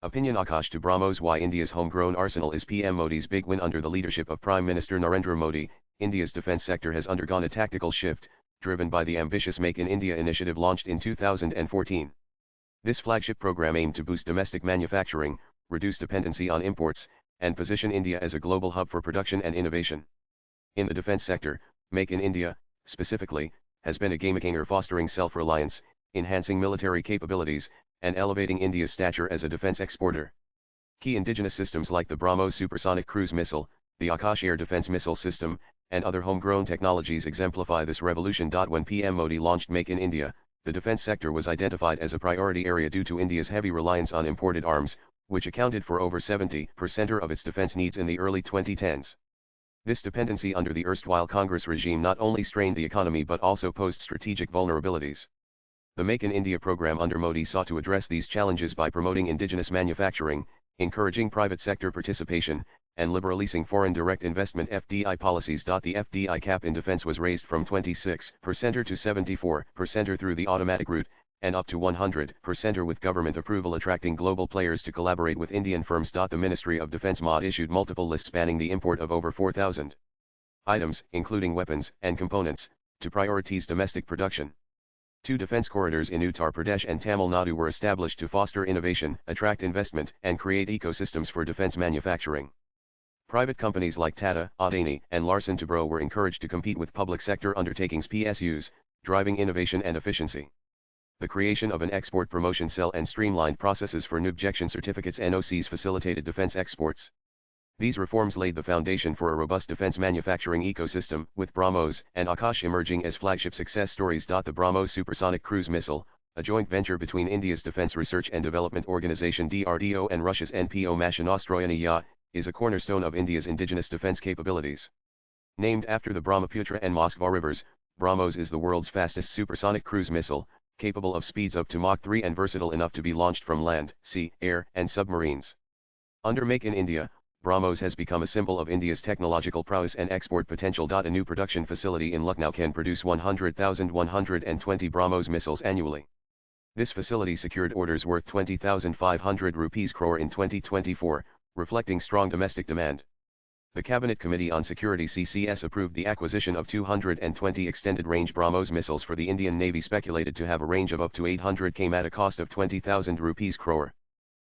Opinion Akash to BrahMos. Why India's homegrown arsenal is PM Modi's big win. Under the leadership of Prime Minister Narendra Modi, India's defence sector has undergone a tactical shift, driven by the ambitious Make in India initiative launched in 2014. This flagship program aimed to boost domestic manufacturing, reduce dependency on imports, and position India as a global hub for production and innovation. In the defence sector, Make in India, specifically, has been a game-changer, fostering self-reliance, enhancing military capabilities, and elevating India's stature as a defence exporter. Key indigenous systems like the BrahMos supersonic cruise missile, the Akash air defence missile system, and other homegrown technologies exemplify this revolution. When PM Modi launched Make in India, the defence sector was identified as a priority area due to India's heavy reliance on imported arms, which accounted for over 70% of its defence needs in the early 2010s. This dependency under the erstwhile Congress regime not only strained the economy but also posed strategic vulnerabilities. The Make in India program under Modi sought to address these challenges by promoting indigenous manufacturing, encouraging private sector participation, and liberalizing foreign direct investment (FDI) policies. The FDI cap in defense was raised from 26% to 74% through the automatic route, and up to 100% with government approval, attracting global players to collaborate with Indian firms. The Ministry of Defence (MOD) issued multiple lists banning the import of over 4,000 items, including weapons and components, to prioritize domestic production. 2 defense corridors in Uttar Pradesh and Tamil Nadu were established to foster innovation, attract investment, and create ecosystems for defense manufacturing. Private companies like Tata, Adani, and Larsen & Toubro were encouraged to compete with public sector undertakings (PSUs), driving innovation and efficiency. The creation of an export promotion cell and streamlined processes for objection certificates (NOCs) facilitated defense exports. These reforms laid the foundation for a robust defense manufacturing ecosystem, with BrahMos and Akash emerging as flagship success stories. The BrahMos supersonic cruise missile, a joint venture between India's Defense Research and Development Organization (DRDO) and Russia's NPO Mashinostroyeniya, is a cornerstone of India's indigenous defense capabilities. Named after the Brahmaputra and Moskva rivers, BrahMos is the world's fastest supersonic cruise missile, capable of speeds up to Mach 3 and versatile enough to be launched from land, sea, air, and submarines. Under Make in India, BrahMos has become a symbol of India's technological prowess and export potential. A new production facility in Lucknow can produce 100,120 BrahMos missiles annually. This facility secured orders worth 20,500 rupees crore in 2024, reflecting strong domestic demand. The Cabinet Committee on Security (CCS) approved the acquisition of 220 extended-range BrahMos missiles for the Indian Navy, speculated to have a range of up to 800 km at a cost of 20,000 rupees crore.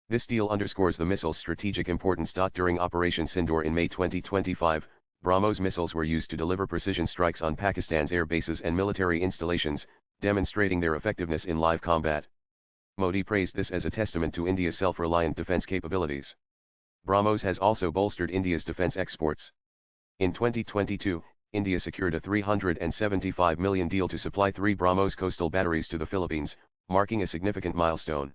This deal underscores the missile's strategic importance. During Operation Sindoor in May 2025, BrahMos missiles were used to deliver precision strikes on Pakistan's air bases and military installations, demonstrating their effectiveness in live combat. Modi praised this as a testament to India's self-reliant defense capabilities. BrahMos has also bolstered India's defense exports. In 2022, India secured a $375 million deal to supply 3 BrahMos coastal batteries to the Philippines, marking a significant milestone.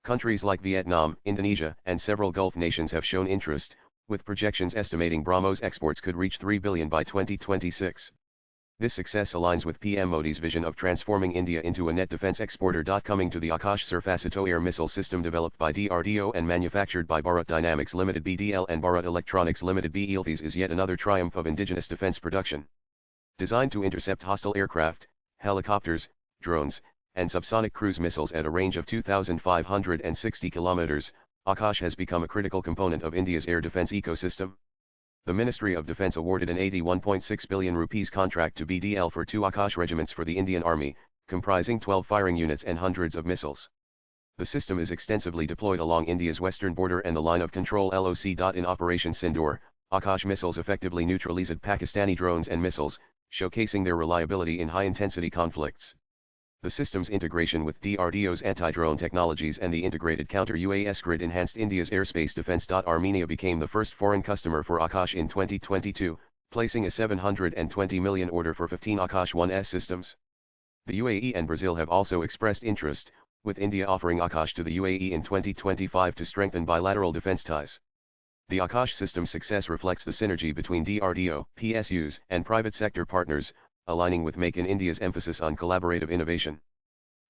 Countries like Vietnam, Indonesia, and several Gulf nations have shown interest, with projections estimating BrahMos exports could reach 3 billion by 2026. This success aligns with PM Modi's vision of transforming India into a net defense exporter. Coming to the Akash Surface-to Air missile system, developed by DRDO and manufactured by Bharat Dynamics Limited (BDL) and Bharat Electronics Limited (BELTs), is yet another triumph of indigenous defense production. Designed to intercept hostile aircraft, helicopters, drones, and subsonic cruise missiles at a range of 2,560 kilometers, Akash has become a critical component of India's air defense ecosystem. The Ministry of Defence awarded an 81.6 billion rupees contract to BDL for 2 Akash regiments for the Indian Army, comprising 12 firing units and hundreds of missiles. The system is extensively deployed along India's western border and the line of control (LOC). In Operation Sindoor, Akash missiles effectively neutralized Pakistani drones and missiles, showcasing their reliability in high-intensity conflicts. The system's integration with DRDO's anti-drone technologies and the integrated counter-UAS grid enhanced India's airspace defense. Armenia became the first foreign customer for Akash in 2022, placing a 720 million order for 15 Akash 1S systems. The UAE and Brazil have also expressed interest, with India offering Akash to the UAE in 2025 to strengthen bilateral defense ties. The Akash system's success reflects the synergy between DRDO, PSUs, and private sector partners, aligning with Make in India's emphasis on collaborative innovation.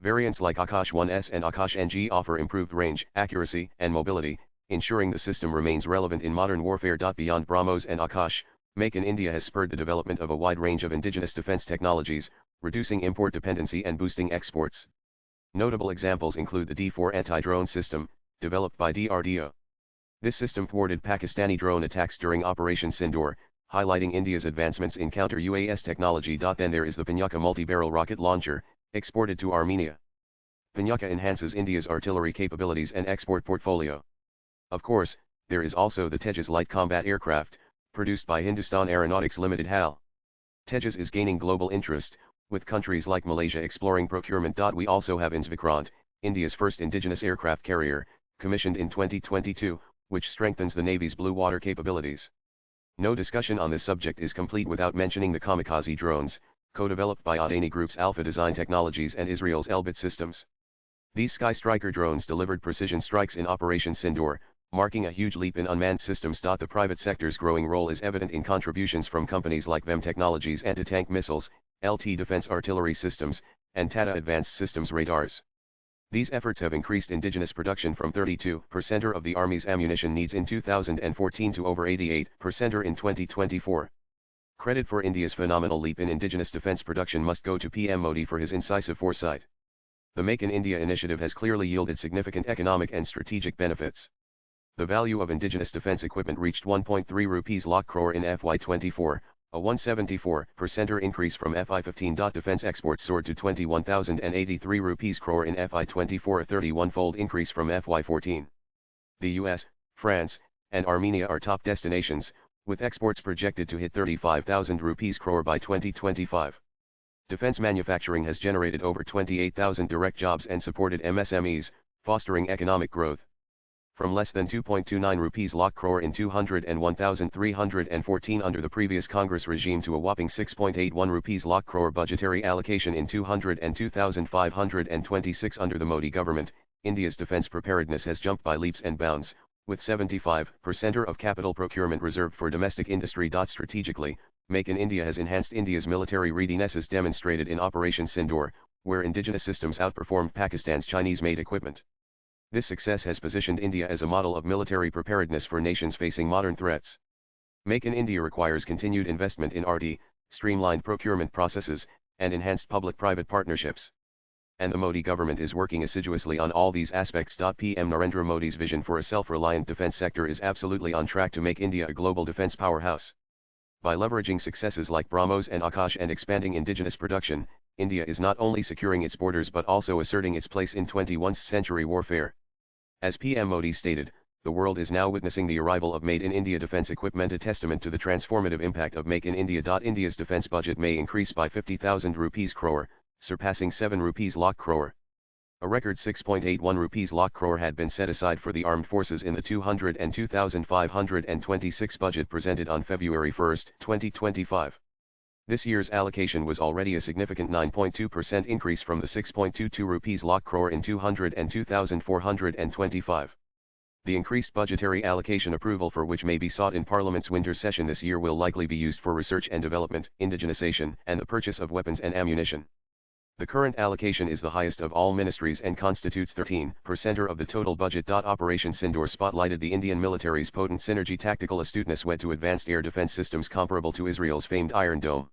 Variants like Akash 1S and Akash NG offer improved range, accuracy, and mobility, ensuring the system remains relevant in modern warfare. Beyond BrahMos and Akash, Make in India has spurred the development of a wide range of indigenous defense technologies, reducing import dependency and boosting exports. Notable examples include the D4 anti-drone system, developed by DRDO. This system thwarted Pakistani drone attacks during Operation Sindoor, highlighting India's advancements in counter-UAS technology. Then there is the Pinaka multi-barrel rocket launcher, exported to Armenia. Pinaka enhances India's artillery capabilities and export portfolio. Of course, there is also the Tejas light combat aircraft, produced by Hindustan Aeronautics Limited HAL. Tejas is gaining global interest, with countries like Malaysia exploring procurement. We also have Vikrant, India's first indigenous aircraft carrier, commissioned in 2022, which strengthens the Navy's blue water capabilities. No discussion on this subject is complete without mentioning the kamikaze drones, co-developed by Adani Group's Alpha Design Technologies and Israel's Elbit Systems. These Sky Striker drones delivered precision strikes in Operation Sindoor, marking a huge leap in unmanned systems. The private sector's growing role is evident in contributions from companies like VEM Technologies anti-tank missiles, LT Defense Artillery Systems, and Tata Advanced Systems radars. These efforts have increased indigenous production from 32% of the Army's ammunition needs in 2014 to over 88% in 2024. Credit for India's phenomenal leap in indigenous defense production must go to PM Modi for his incisive foresight. The Make in India initiative has clearly yielded significant economic and strategic benefits. The value of indigenous defense equipment reached 1.3 lakh crore in FY24, a 174% increase from FY15. Defense exports soared to 21,083 crore in FY24, a 31-fold increase from FY14. The US, France, and Armenia are top destinations, with exports projected to hit 35,000 crore by 2025. Defense manufacturing has generated over 28,000 direct jobs and supported MSMEs, fostering economic growth. From less than 2.29 lakh crore in 201,314 under the previous Congress regime to a whopping 6.81 lakh crore budgetary allocation in 202,526 under the Modi government, India's defense preparedness has jumped by leaps and bounds, with 75% of capital procurement reserved for domestic industry. Strategically, Make in India has enhanced India's military readiness as demonstrated in Operation Sindoor, where indigenous systems outperformed Pakistan's Chinese-made equipment. This success has positioned India as a model of military preparedness for nations facing modern threats. Make in India requires continued investment in R&D, streamlined procurement processes, and enhanced public-private partnerships. And the Modi government is working assiduously on all these aspects. PM Narendra Modi's vision for a self-reliant defense sector is absolutely on track to make India a global defense powerhouse. By leveraging successes like BrahMos and Akash and expanding indigenous production, India is not only securing its borders but also asserting its place in 21st century warfare. As PM Modi stated, the world is now witnessing the arrival of Made in India defense equipment, a testament to the transformative impact of Make in India. India's defense budget may increase by 50,000 crore, surpassing 7 lakh crore. A record 6.81 lakh crore had been set aside for the armed forces in the 202,526 budget presented on February 1, 2025. This year's allocation was already a significant 9.2% increase from the 6.22 lakh crore in 202,425. The increased budgetary allocation approval for which may be sought in Parliament's winter session this year will likely be used for research and development, indigenization, and the purchase of weapons and ammunition. The current allocation is the highest of all ministries and constitutes 13% of the total budget. Operation Sindoor spotlighted the Indian military's potent synergy, tactical astuteness led to advanced air defense systems comparable to Israel's famed Iron Dome.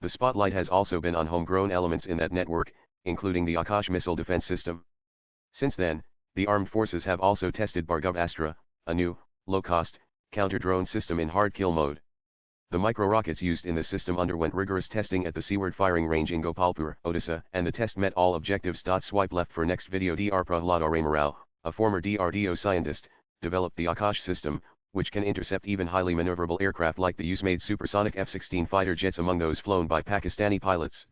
The spotlight has also been on homegrown elements in that network, including the Akash missile defense system. Since then, the armed forces have also tested Bhargav Astra, a new, low-cost, counter-drone system in hard-kill mode. The micro-rockets used in the system underwent rigorous testing at the Seaward Firing Range in Gopalpur, Odisha, and the test met all objectives. Swipe left for next video. Dr. Prahlad Ramarao, a former DRDO scientist, developed the Akash system, which can intercept even highly maneuverable aircraft like the US-made supersonic F-16 fighter jets among those flown by Pakistani pilots.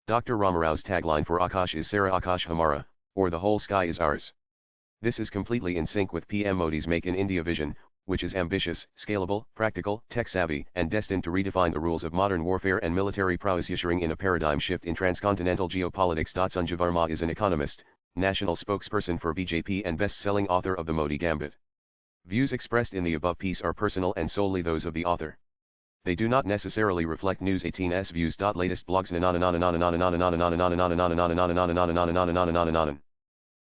Dr. Ramarao's tagline for Akash is Sara Akash Hamara, or the whole sky is ours. This is completely in sync with PM Modi's Make in India vision, which is ambitious, scalable, practical, tech-savvy, and destined to redefine the rules of modern warfare and military prowess, ushering in a paradigm shift in transcontinental geopolitics. Sanjay Verma is an economist, national spokesperson for BJP and best-selling author of The Modi Gambit. Views expressed in the above piece are personal and solely those of the author. They do not necessarily reflect News 18's views. Latest blogs